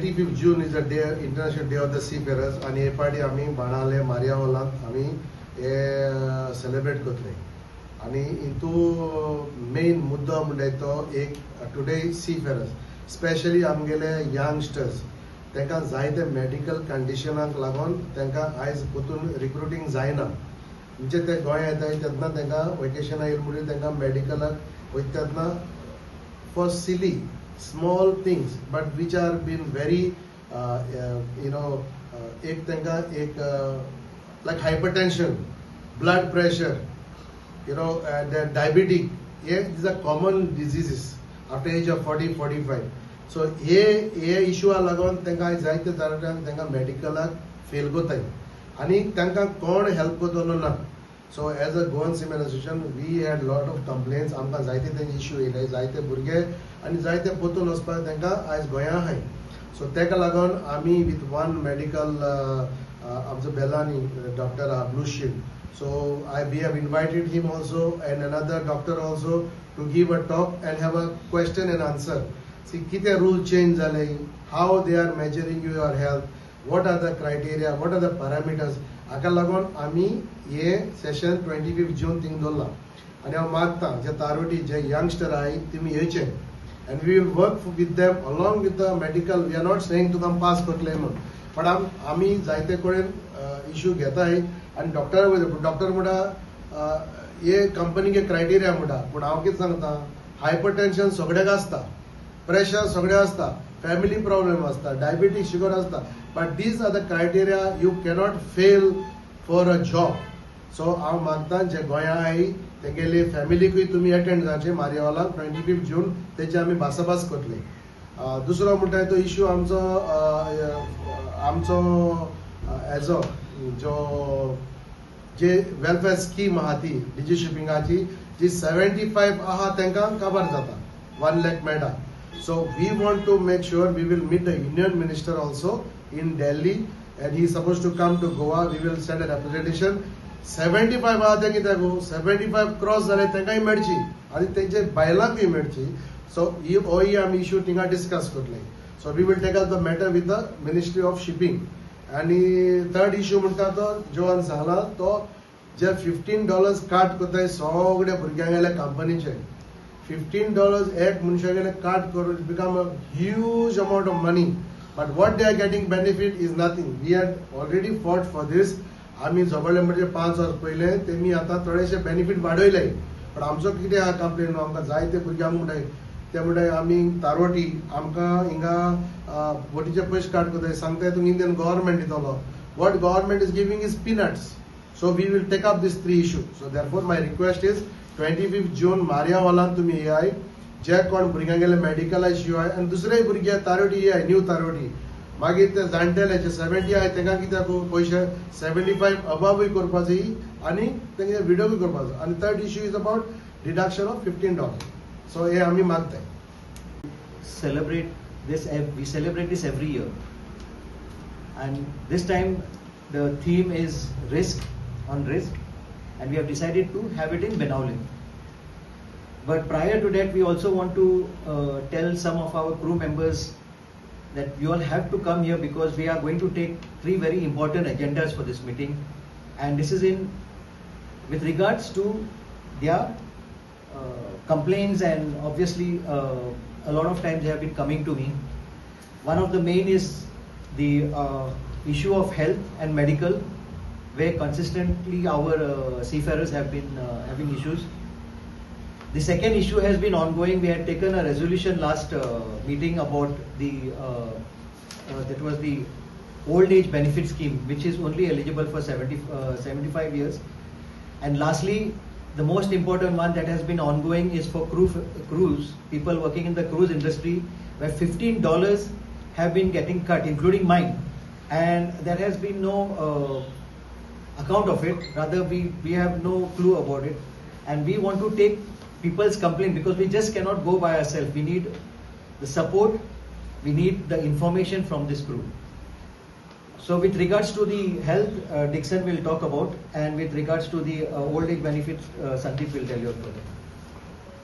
25th June is the day, International Day of the Seafarers, and हे party आम्ही बाणाले मारियावालांत आम्ही हे सेलिब्रेट करतले. आणि इंतू मेन मुद्दो म्हणजे तो एक टुडे सीफेरर्स स्पेशली आमगेले यंगस्टर्स तांकां जायते मेडिकल कंडिशनाक लागून तांकां आयज परतून रिक्रुटींग जायना. म्हणजे ते गोंय येताय तेन्ना तांकां वेकेशना येयले म्हणून तांकां मेडिकलाक वयता तेन्ना for silly small things but which are been very एक तांकां एक like hypertension, blood pressure, diabetic, these are common diseases after age of 40-45. So हे इशू लागून तांकां जायते तरणाट्यांक तांकां मेडिकलाक फेल कोताय आनी तांकां कोण हेल्प कोतलो ना. So as a Goan seamen association we had lot of complaints. आमकां जायते तेंचे इशू येयले, जायते भुरगे आनी जायते परतून वचपाक तांकां आयज गोंया आहाय. सो ताका लागून आमी विथ वन मेडिकल आमचो बेलानी doctor blue shield. So we have invited him also and another doctor also to give a talk and have a question and answer. See, kite rule change zale, how they are measuring your health, what are the criteria, what are the parameters. Aka lagon ami ye session 25th June thing dolla. And I magta je taroti je youngster ai tumi yeche and we will work with them along with the medical. We are not saying to come pass kotlemo, but ami जायते codeine issue घेताय आणि doctor म्हणटा हे कंपनीचे criteria म्हणटा. पूण हांव कितें सांगता, हायपरटेन्शन सगळ्याक आसता, प्रेशर सगळ्याक आसता, फॅमिली प्रॉब्लेम आसता, डायबिटीज शुगर आसता, but these are the criteria you cannot fail for a job. So हांव मागता जे गोंया आई तेगेले फॅमिलीकूय तुमी अटेंड जावचे मारियावालाक 25th जून तेचे आमी भासाभास करतले. दुसरो म्हणटा तो इशू आमचो एज अ जो जे वेलफेअर स्कीम आहा ती डीजी शिपिंगाची जी 75 आहा तांकां कवर जाता, 1 लाख मेळटा. So we want to make sure we will meet the union minister also in Delhi and he is supposed to come to Goa. We will send a representation. 75 आहा ते कित्याक 75 cross जाले तांकांय मेळची आनी तेंचे बायलांकूय मेळची. सो ही आमी इशू थिंगा डिस्कस करतले. So we will take up the matter with the ministry of shipping. आणि थर्ड इशू म्हणटा तो जोवान सांगला तो जे $15 काट कोताय सगळ्या भुरग्यांगेल्या कंपनीचे. $15 एक मनशागेले काट करून become a huge amount of money. But what they are getting benefit is nothing. We had already fought for this. आम्ही झगडले म्हणजे 5 वर्स पयले तेमी आता थोडेशे बेनिफिट वाडयले. पण आमचो कितें आहा कंप्लेन, आमकां जायते भुरग्यांक म्हणटाय ते म्हणटाय आमी तारोटी आमकां हिंगा बोटीचे पयशे काट कोताय सांगताय तुमी इंडियन गव्हर्नमेंट दितलो. What government is giving is peanuts. So we will take up this 3 issue. So therefore my request is 25th June मारियावालांत तुमी येयाय. जे कोण भुरग्यांगेले मेडिकल इश्यू आहाय आनी दुसरे भुरगे तारोटी येयाय, न्यू तारोटी. मागीर ते जाणटेले जे 70 आहाय तांकां कित्याक पयशे 75 अबावूय करपाचो आनी तेंगे विडोवूय करपाचो. आनी third issue is about deduction of $15. So हे आम्ही मागताय. We celebrate this every year, and this time the theme is risk on risk, and we have decided to have it in Benaulin. But prior to that, we also want to tell some of our crew members that you all have to come here because we are going to take 3 very important agendas for this meeting, and this is with regards to their complaints, and obviously a lot of times they have been coming to me. One of the main is the issue of health and medical, where consistently our seafarers have been having issues. The second issue has been ongoing. We had taken a resolution last meeting about that was the old age benefit scheme, which is only eligible for 75 years. And lastly, the most important one that has been ongoing is for cruise people working in the cruise industry, where $15 have been getting cut, including mine, and there has been no account of it. Rather, we have no clue about it, and we want to take people's complaint because we just cannot go by ourselves. We need the support, we need the information from this crew. So with regards to the health, Dixon will talk about, and with regards to the old age benefits, Sandeep will tell you further.